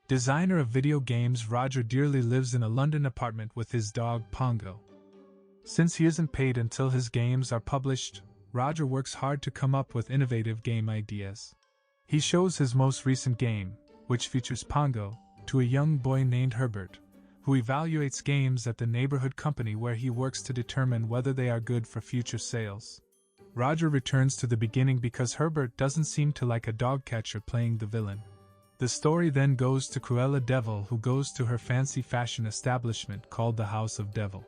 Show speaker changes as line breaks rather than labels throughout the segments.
Designer of video games Roger Dearly lives in a London apartment with his dog Pongo. Since he isn't paid until his games are published, Roger works hard to come up with innovative game ideas. He shows his most recent game, which features Pongo, to a young boy named Herbert, who evaluates games at the neighborhood company where he works to determine whether they are good for future sales. Roger returns to the beginning because Herbert doesn't seem to like a dog catcher playing the villain. The story then goes to Cruella de Vil, who goes to her fancy fashion establishment called the House of Devil.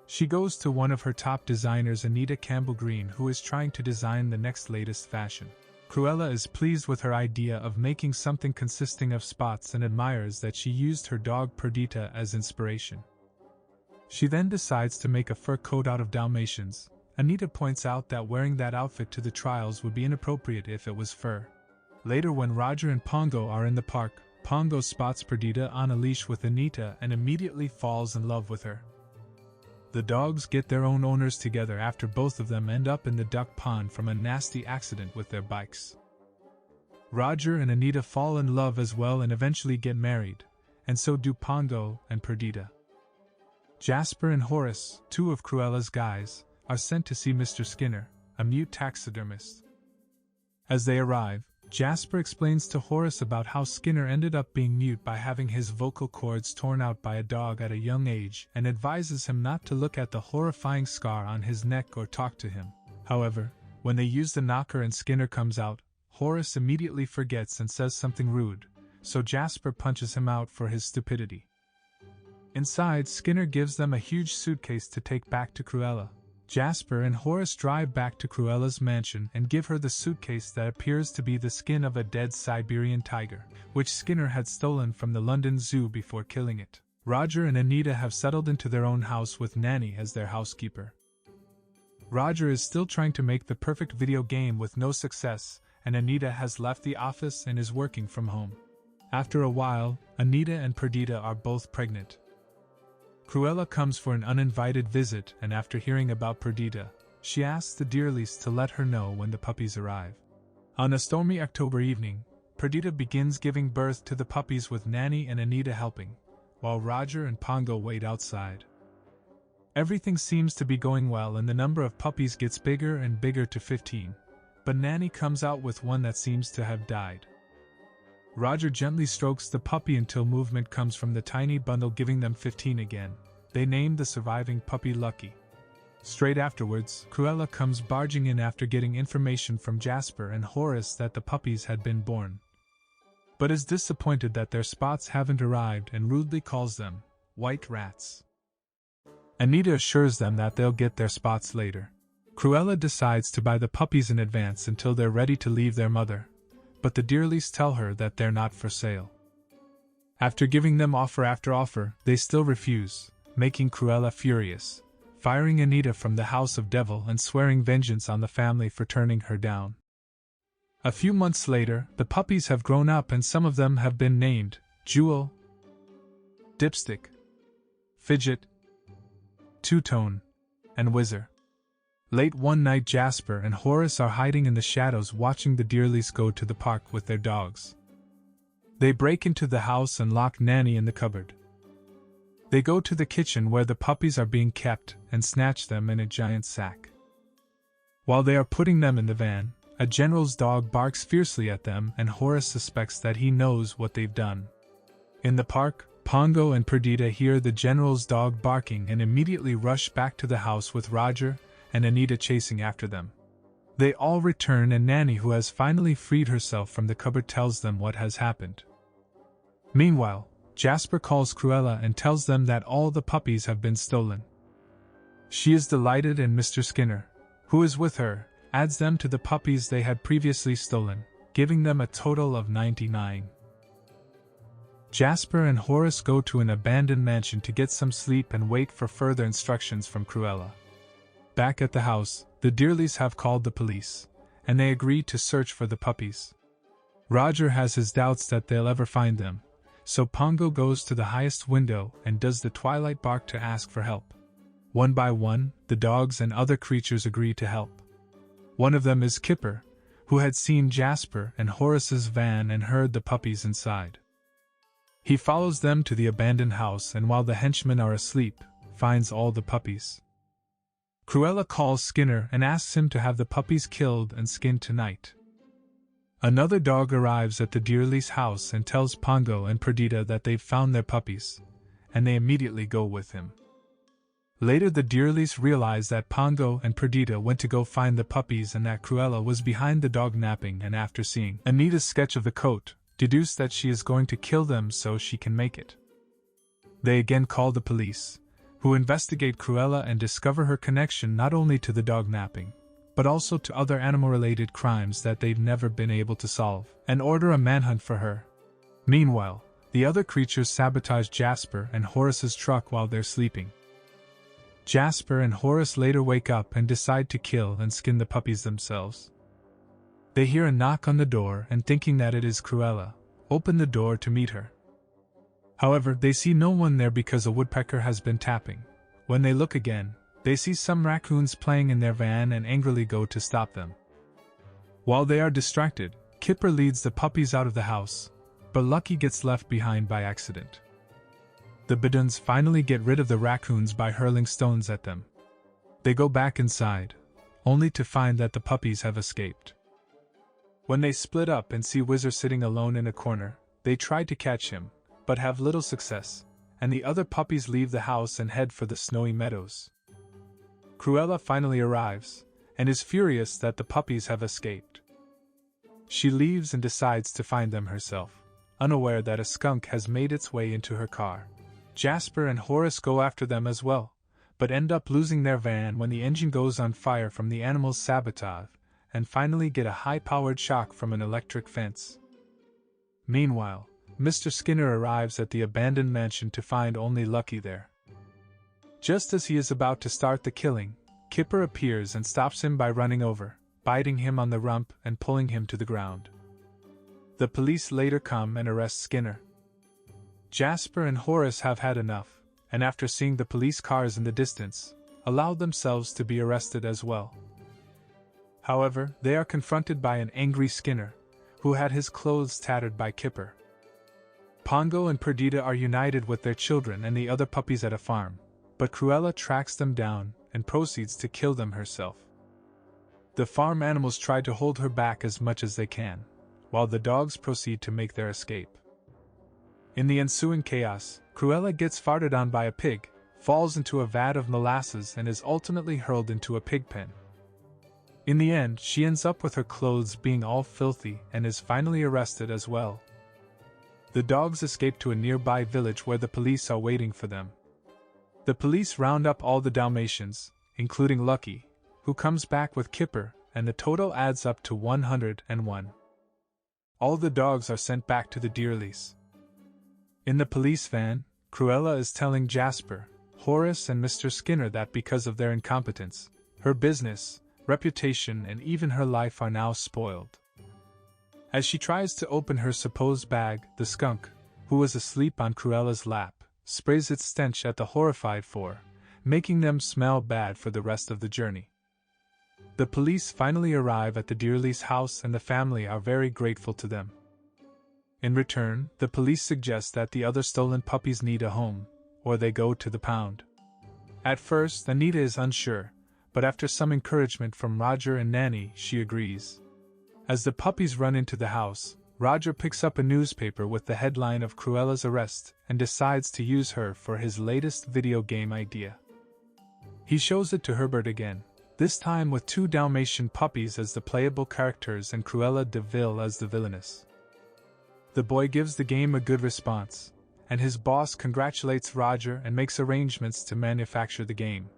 She goes to one of her top designers, Anita Campbell-Green, who is trying to design the next latest fashion. Cruella is pleased with her idea of making something consisting of spots and admires that she used her dog Perdita as inspiration. She then decides to make a fur coat out of Dalmatians. Anita points out that wearing that outfit to the trials would be inappropriate if it was fur. Later, when Roger and Pongo are in the park, Pongo spots Perdita on a leash with Anita and immediately falls in love with her. The dogs get their own owners together after both of them end up in the duck pond from a nasty accident with their bikes. Roger and Anita fall in love as well and eventually get married, and so do Pongo and Perdita. Jasper and Horace, two of Cruella's guys, are sent to see Mr. Skinner, a mute taxidermist. As they arrive, Jasper explains to Horace about how Skinner ended up being mute by having his vocal cords torn out by a dog at a young age and advises him not to look at the horrifying scar on his neck or talk to him. However, when they use the knocker and Skinner comes out, Horace immediately forgets and says something rude, so Jasper punches him out for his stupidity. Inside, Skinner gives them a huge suitcase to take back to Cruella. Jasper and Horace drive back to Cruella's mansion and give her the suitcase that appears to be the skin of a dead Siberian tiger, which Skinner had stolen from the London Zoo before killing it. Roger and Anita have settled into their own house with Nanny as their housekeeper. Roger is still trying to make the perfect video game with no success, and Anita has left the office and is working from home. After a while, Anita and Perdita are both pregnant. Cruella comes for an uninvited visit, and after hearing about Perdita, she asks the Dearlys to let her know when the puppies arrive. On a stormy October evening, Perdita begins giving birth to the puppies with Nanny and Anita helping, while Roger and Pongo wait outside. Everything seems to be going well and the number of puppies gets bigger and bigger to 15, but Nanny comes out with one that seems to have died. Roger gently strokes the puppy until movement comes from the tiny bundle, giving them 15 again. They name the surviving puppy Lucky. Straight afterwards, Cruella comes barging in after getting information from Jasper and Horace that the puppies had been born, but is disappointed that their spots haven't arrived and rudely calls them white rats. Anita assures them that they'll get their spots later. Cruella decides to buy the puppies in advance until they're ready to leave their mother, but the Dearlys tell her that they're not for sale. After giving them offer after offer, they still refuse, making Cruella furious, firing Anita from the House of Devil and swearing vengeance on the family for turning her down. A few months later, the puppies have grown up and some of them have been named Jewel, Dipstick, Fidget, Two-Tone, and Whizzer. Late one night, Jasper and Horace are hiding in the shadows watching the Dearlys go to the park with their dogs. They break into the house and lock Nanny in the cupboard. They go to the kitchen where the puppies are being kept and snatch them in a giant sack. While they are putting them in the van, a general's dog barks fiercely at them and Horace suspects that he knows what they've done. In the park, Pongo and Perdita hear the general's dog barking and immediately rush back to the house with Roger and Anita chasing after them. They all return and Nanny, who has finally freed herself from the cupboard, tells them what has happened. Meanwhile, Jasper calls Cruella and tells them that all the puppies have been stolen. She is delighted and Mr. Skinner, who is with her, adds them to the puppies they had previously stolen, giving them a total of 99. Jasper and Horace go to an abandoned mansion to get some sleep and wait for further instructions from Cruella. Back at the house, the Dearlys have called the police, and they agree to search for the puppies. Roger has his doubts that they'll ever find them, so Pongo goes to the highest window and does the twilight bark to ask for help. One by one, the dogs and other creatures agree to help. One of them is Kipper, who had seen Jasper and Horace's van and heard the puppies inside. He follows them to the abandoned house and while the henchmen are asleep, finds all the puppies. Cruella calls Skinner and asks him to have the puppies killed and skinned tonight. Another dog arrives at the Dearly's house and tells Pongo and Perdita that they've found their puppies, and they immediately go with him. Later the Dearlys realize that Pongo and Perdita went to go find the puppies and that Cruella was behind the dog napping, and after seeing Anita's sketch of the coat, deduce that she is going to kill them so she can make it. They again call the police, who investigate Cruella and discover her connection not only to the dog napping, but also to other animal-related crimes that they've never been able to solve, and order a manhunt for her. Meanwhile, the other creatures sabotage Jasper and Horace's truck while they're sleeping. Jasper and Horace later wake up and decide to kill and skin the puppies themselves. They hear a knock on the door and thinking that it is Cruella, open the door to meet her. However, they see no one there because a woodpecker has been tapping. When they look again, they see some raccoons playing in their van and angrily go to stop them. While they are distracted, Kipper leads the puppies out of the house, but Lucky gets left behind by accident. The Biduns finally get rid of the raccoons by hurling stones at them. They go back inside, only to find that the puppies have escaped. When they split up and see Whizzer sitting alone in a corner, they try to catch him, but have little success, and the other puppies leave the house and head for the snowy meadows. Cruella finally arrives, and is furious that the puppies have escaped. She leaves and decides to find them herself, unaware that a skunk has made its way into her car. Jasper and Horace go after them as well, but end up losing their van when the engine goes on fire from the animals' sabotage, and finally get a high-powered shock from an electric fence. Meanwhile, Mr. Skinner arrives at the abandoned mansion to find only Lucky there. Just as he is about to start the killing, Kipper appears and stops him by running over, biting him on the rump and pulling him to the ground. The police later come and arrest Skinner. Jasper and Horace have had enough, and after seeing the police cars in the distance, allow themselves to be arrested as well. However, they are confronted by an angry Skinner, who had his clothes tattered by Kipper. Pongo and Perdita are united with their children and the other puppies at a farm, but Cruella tracks them down and proceeds to kill them herself. The farm animals try to hold her back as much as they can, while the dogs proceed to make their escape. In the ensuing chaos, Cruella gets farted on by a pig, falls into a vat of molasses and is ultimately hurled into a pig pen. In the end, she ends up with her clothes being all filthy and is finally arrested as well. The dogs escape to a nearby village where the police are waiting for them. The police round up all the Dalmatians, including Lucky, who comes back with Kipper, and the total adds up to 101. All the dogs are sent back to the Dearlys. In the police van, Cruella is telling Jasper, Horace and Mr. Skinner that because of their incompetence, her business, reputation and even her life are now spoiled. As she tries to open her supposed bag, the skunk, who was asleep on Cruella's lap, sprays its stench at the horrified four, making them smell bad for the rest of the journey. The police finally arrive at the Dearlys' house and the family are very grateful to them. In return, the police suggest that the other stolen puppies need a home, or they go to the pound. At first, Anita is unsure, but after some encouragement from Roger and Nanny, she agrees. As the puppies run into the house, Roger picks up a newspaper with the headline of Cruella's arrest and decides to use her for his latest video game idea. He shows it to Herbert again, this time with 2 Dalmatian puppies as the playable characters and Cruella de Vil as the villainess. The boy gives the game a good response, and his boss congratulates Roger and makes arrangements to manufacture the game.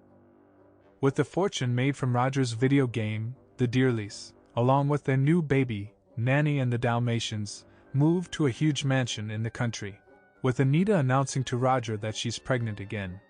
With the fortune made from Roger's video game, the Dearlys, along with their new baby, Nanny and the Dalmatians, move to a huge mansion in the country, with Anita announcing to Roger that she's pregnant again.